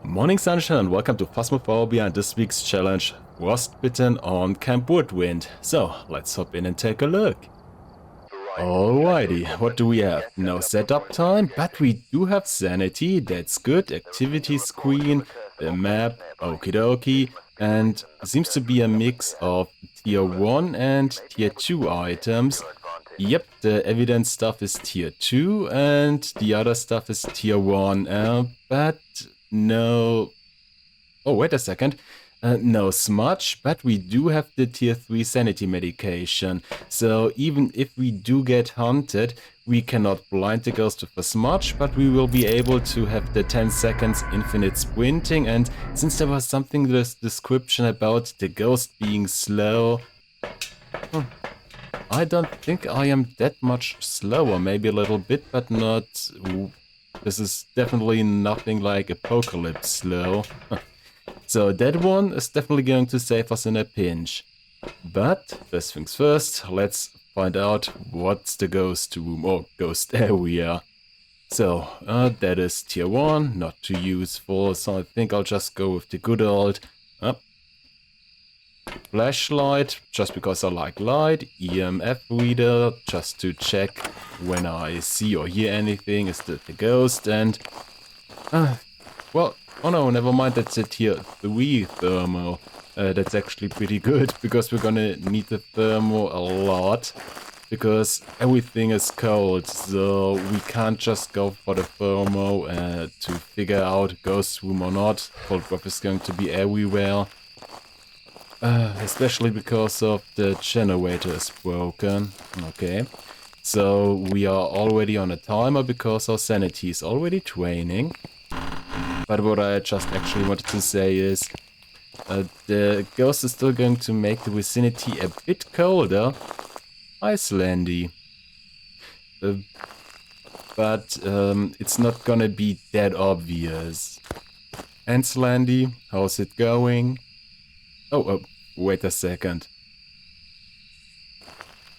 Morning sunshine and welcome to Phasmophobia and this week's challenge, Frostbitten on Camp Woodwind. So, let's hop in and take a look. Alrighty, what do we have? No setup time, but we do have sanity, that's good, activity screen, the map, okie dokie, and seems to be a mix of tier 1 and tier 2 items. Yep, the evidence stuff is tier 2 and the other stuff is tier 1, but no... Oh, wait a second. No smudge, but we do have the tier 3 sanity medication. So even if we do get hunted, we cannot blind the ghost with a smudge, but we will be able to have the 10 seconds infinite sprinting. And since there was something in this description about the ghost being slow, I don't think I am that much slower, maybe a little bit, but not... This is definitely nothing like Apocalypse slow. So that one is definitely going to save us in a pinch. But first things first, let's find out what's the ghost room or ghost area. So that is tier 1, not too useful, so I think I'll just go with the good old flashlight, just because I like light, EMF reader, just to check when I see or hear anything, is that the ghost, and well, oh no, never mind, that's a tier 3 thermo. That's actually pretty good, because we're gonna need the thermo a lot, because everything is cold, so we can't just go for the thermo to figure out ghost room or not. Cold breath is going to be everywhere. Especially because of the generator is broken. Okay, so we are already on a timer because our sanity is already draining. But what I just actually wanted to say is the ghost is still going to make the vicinity a bit colder. Icelandy. But it's not gonna be that obvious. Icelandy, how's it going? Oh, wait a second.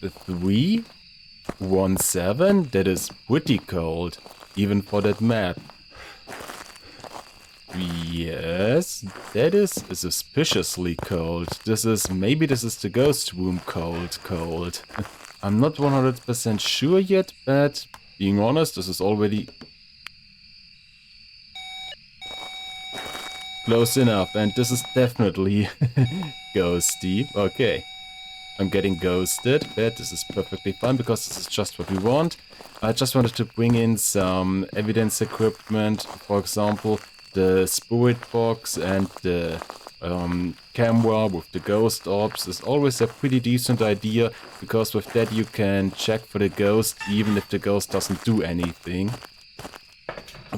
The 317? That is pretty cold, even for that map. Yes, that is suspiciously cold. Maybe this is the ghost room cold. I'm not 100% sure yet, but being honest, this is already close enough, and this is definitely ghosty. Okay, I'm getting ghosted, but this is perfectly fine because this is just what we want. I just wanted to bring in some evidence equipment, for example, the spirit box and the camera with the ghost orbs is always a pretty decent idea, because with that you can check for the ghost even if the ghost doesn't do anything.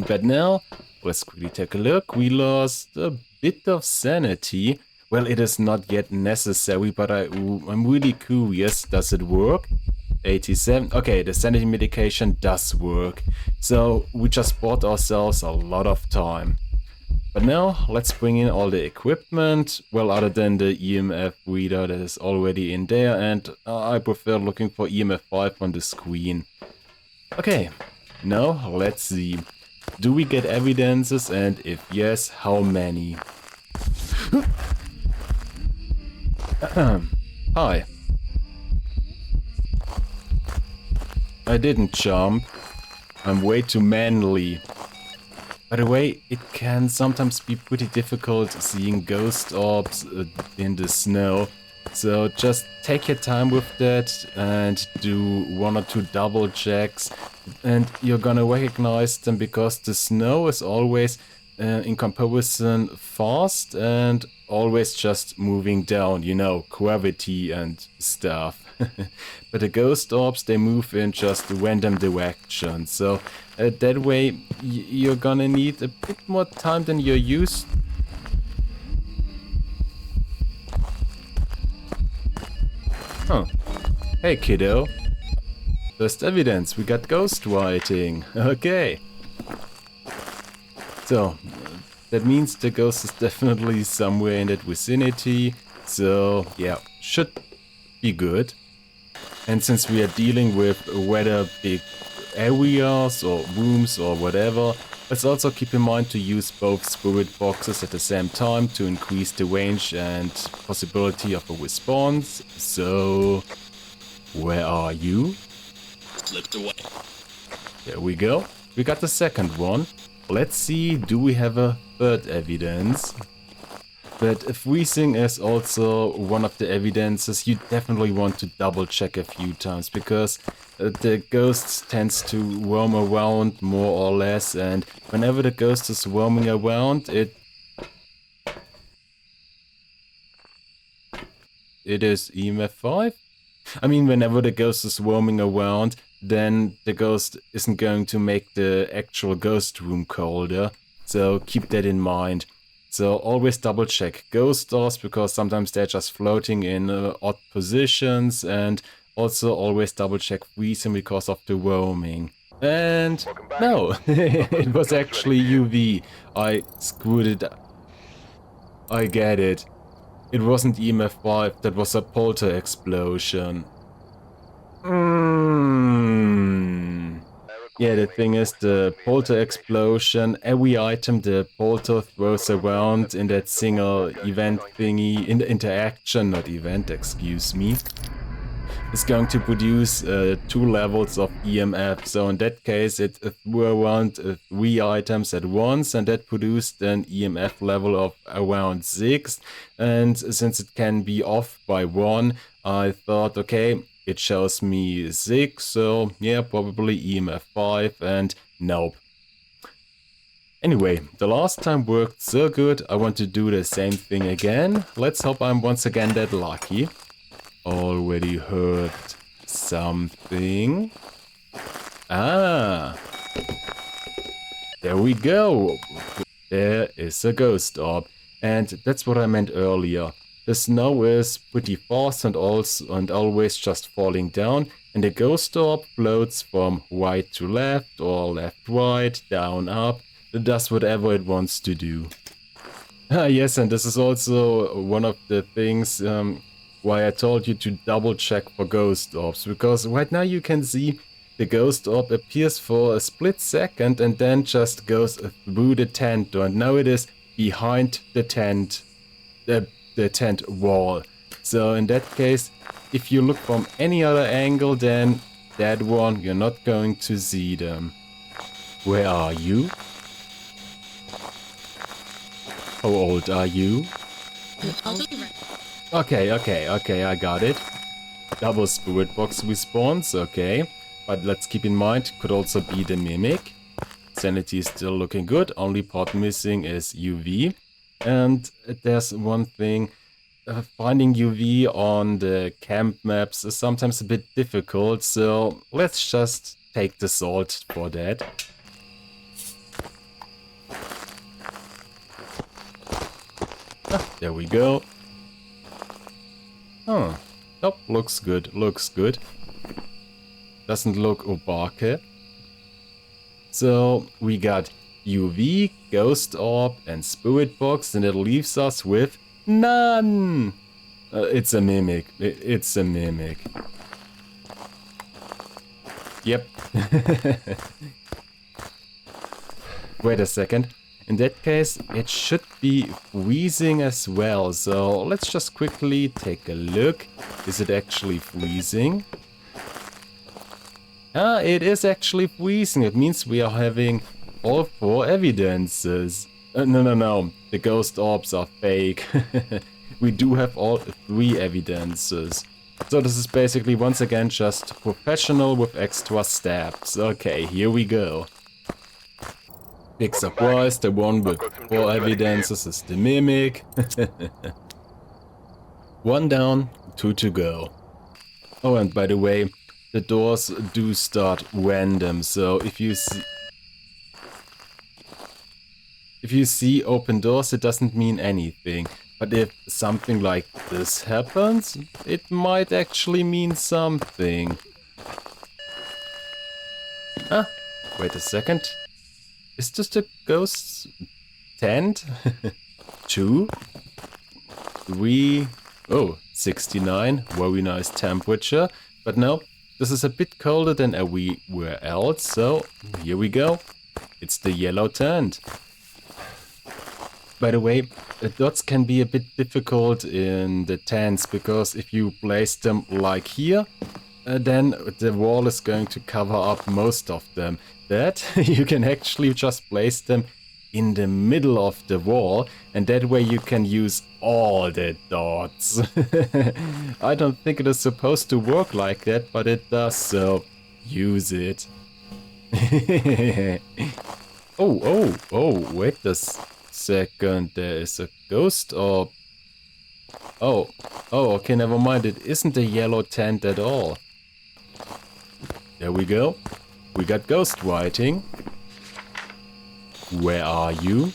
But now, let's quickly take a look. We lost a bit of sanity. Well, it is not yet necessary, but I'm really curious. Does it work? 87. Okay, the sanity medication does work. So we just bought ourselves a lot of time. But now, let's bring in all the equipment. Well, other than the EMF reader that is already in there. And I prefer looking for EMF 5 on the screen. Okay, now let's see. Do we get evidences, and if yes, how many? Hi. I didn't jump. I'm way too manly. By the way, it can sometimes be pretty difficult seeing ghost orbs in the snow. So just take your time with that and do 1 or 2 double checks, and you're gonna recognize them, because the snow is always in comparison fast and always just moving down, you know, gravity and stuff. But the ghost orbs, they move in just random directions, so that way you're gonna need a bit more time than you're used. Huh. Hey kiddo. First evidence, we got ghost writing. Okay. So, that means the ghost is definitely somewhere in that vicinity. So, yeah, should be good. And since we are dealing with rather big areas or rooms or whatever, Let's also keep in mind to use both spirit boxes at the same time to increase the range and possibility of a response. So, where are you? Slipped away. There we go. We got the second one. Let's see, do we have a third evidence? But freezing is also one of the evidences you definitely want to double check a few times, because the ghost tends to roam around more or less, and whenever the ghost is roaming around, it is EMF 5? I mean, whenever the ghost is roaming around, then the ghost isn't going to make the actual ghost room colder, so keep that in mind. So always double check ghost doors, because sometimes they're just floating in odd positions, and also always double check freezing because of the roaming. And no, it was actually UV. I screwed it up. I get it. It wasn't EMF 5, that was a polter explosion. Yeah, the thing is, the polter explosion, every item the polter throws around in that single event thingy, in the interaction, not event, excuse me, is going to produce 2 levels of EMF. So in that case, it threw around 3 items at once, and that produced an EMF level of around 6. And since it can be off by 1, I thought, okay, it shows me 6, so yeah, probably EMF 5, and nope. Anyway, the last time worked so good, I want to do the same thing again. Let's hope I'm once again that lucky. Already heard something. Ah, there we go. There is a ghost orb, and that's what I meant earlier. The snow is pretty fast and always just falling down, and the ghost orb floats from right to left or left right, down up, it does whatever it wants to do. Ah yes, and this is also one of the things why I told you to double check for ghost orbs, because right now you can see the ghost orb appears for a split second and then just goes through the tent door, and now it is behind the tent wall. So in that case, if you look from any other angle than that one, you're not going to see them. Where are you? How old are you? Okay, I got it. Double spirit box response, okay. But let's keep in mind, could also be the mimic. Sanity is still looking good, only part missing is UV. And there's one thing, finding UV on the camp maps is sometimes a bit difficult, so let's just take the salt for that. Ah, there we go. Oh, nope, looks good, looks good. Doesn't look opaque. So we got UV, Ghost Orb, and Spirit Box, and it leaves us with none. It's a mimic. It's a mimic. Yep. Wait a second. In that case, it should be freezing as well. So let's just quickly take a look. Is it actually freezing? Ah, it is actually freezing. It means we are having all 4 evidences. No. The ghost orbs are fake. We do have all 3 evidences. So this is basically once again just professional with extra steps. Okay, here we go. Big surprise, the one with 4 evidences is the mimic. 1 down, 2 to go. Oh, and by the way, the doors do start random, so if you see open doors, it doesn't mean anything. But if something like this happens, it might actually mean something. Ah, wait a second. Is this the ghost's tent? 2, 3, oh, 69, very nice temperature. But no, this is a bit colder than everywhere else, so here we go. It's the yellow tent. By the way, dots can be a bit difficult in the tents, because if you place them like here, then the wall is going to cover up most of them. That you can actually just place them in the middle of the wall, and that way you can use all the dots. I don't think it is supposed to work like that, but it does, so use it. Oh, wait a second, there is a ghost orb. Oh, okay, never mind, it isn't a yellow tent at all. There we go. We got ghost writing. Where are you?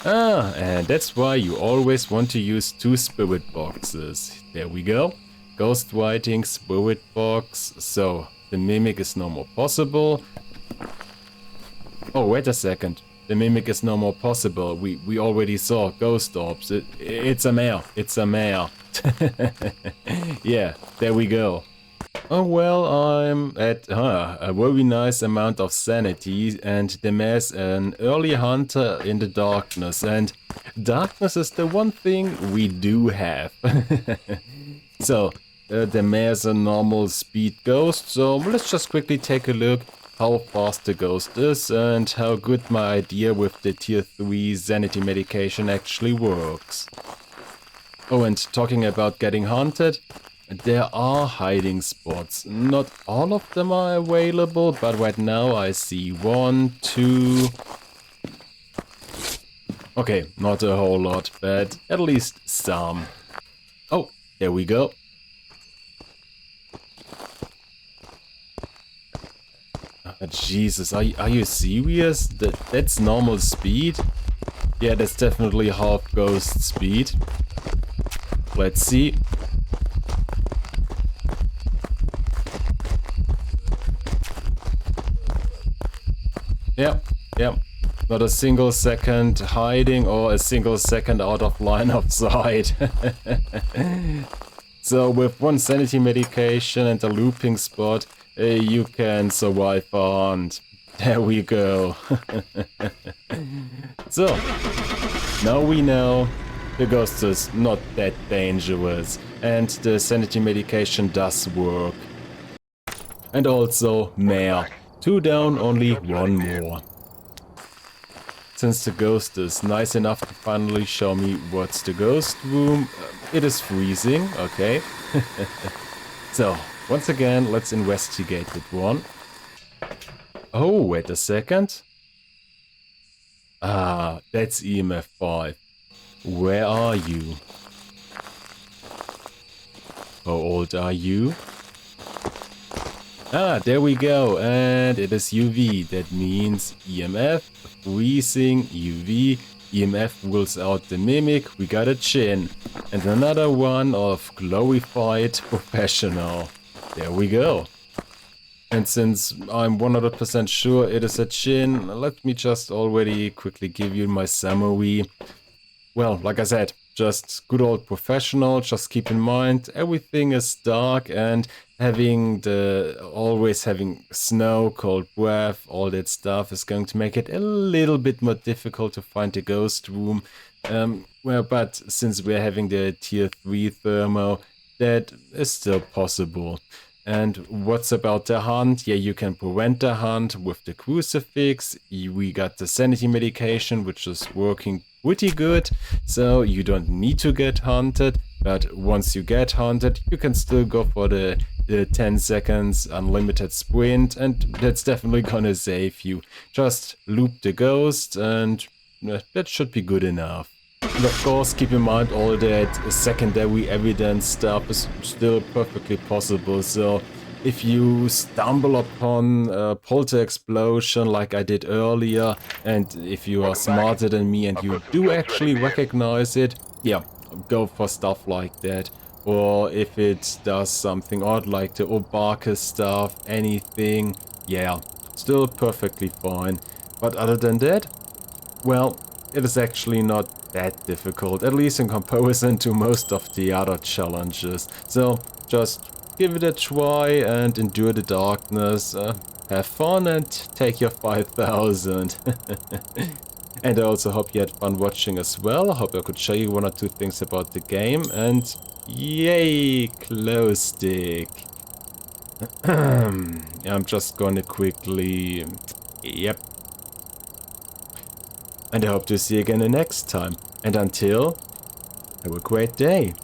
Ah, and that's why you always want to use 2 spirit boxes. There we go. Ghost writing, spirit box. So, the mimic is no more possible. Oh, wait a second. The mimic is no more possible. We already saw ghost orbs. It's a mare. It's a mare. Yeah, there we go. Oh well, I'm at a very nice amount of sanity, and the mare's an early hunter in the darkness, and darkness is the one thing we do have. So, the mare's a normal speed ghost, so let's just quickly take a look how fast the ghost is and how good my idea with the tier 3 sanity medication actually works. Oh, and talking about getting hunted, there are hiding spots. Not all of them are available, but right now I see 1, 2... Okay, not a whole lot, but at least some. Oh, there we go. Jesus, are you serious? That's normal speed? Yeah, that's definitely half ghost speed. Let's see. Yep. Not a single second hiding or a single second out of line of sight. So with 1 sanity medication and a looping spot, you can survive a hunt. There we go. So, now we know the ghost is not that dangerous and the sanity medication does work. And also mare. 2 down, only 1 more. Since the ghost is nice enough to finally show me what's the ghost room, it is freezing, okay. So, once again, let's investigate that one. Oh, wait a second. Ah, that's EMF 5. Where are you? How old are you? Ah, there we go, and it is UV. That means EMF, freezing, UV, EMF rules out the mimic, we got a chin. And another one of glorified professional. There we go. And since I'm 100% sure it is a chin, let me just already quickly give you my summary. Well, like I said, just good old professional. Just keep in mind everything is dark, and always having snow, cold breath, all that stuff is going to make it a little bit more difficult to find the ghost room. Well, but since we're having the tier 3 thermo, that is still possible. And what's about the hunt? Yeah, you can prevent the hunt with the crucifix. We got the sanity medication, which is working pretty good, so you don't need to get hunted. But once you get hunted, you can still go for the 10 seconds unlimited sprint, and that's definitely gonna save you. Just loop the ghost, and that should be good enough. And of course, keep in mind all that secondary evidence stuff is still perfectly possible. So if you stumble upon a polter explosion like I did earlier, and if you are smarter than me and you do actually recognize it, yeah, go for stuff like that. Or if it does something odd like the Obaka stuff, anything, yeah, still perfectly fine. But other than that, well, it is actually not that difficult, at least in comparison to most of the other challenges. So just give it a try and endure the darkness. have fun and take your 5,000. And I also hope you had fun watching as well. I hope I could show you one or two things about the game. And yay, glow stick. I'm just gonna quickly... Yep. And I hope to see you again the next time. And until, have a great day.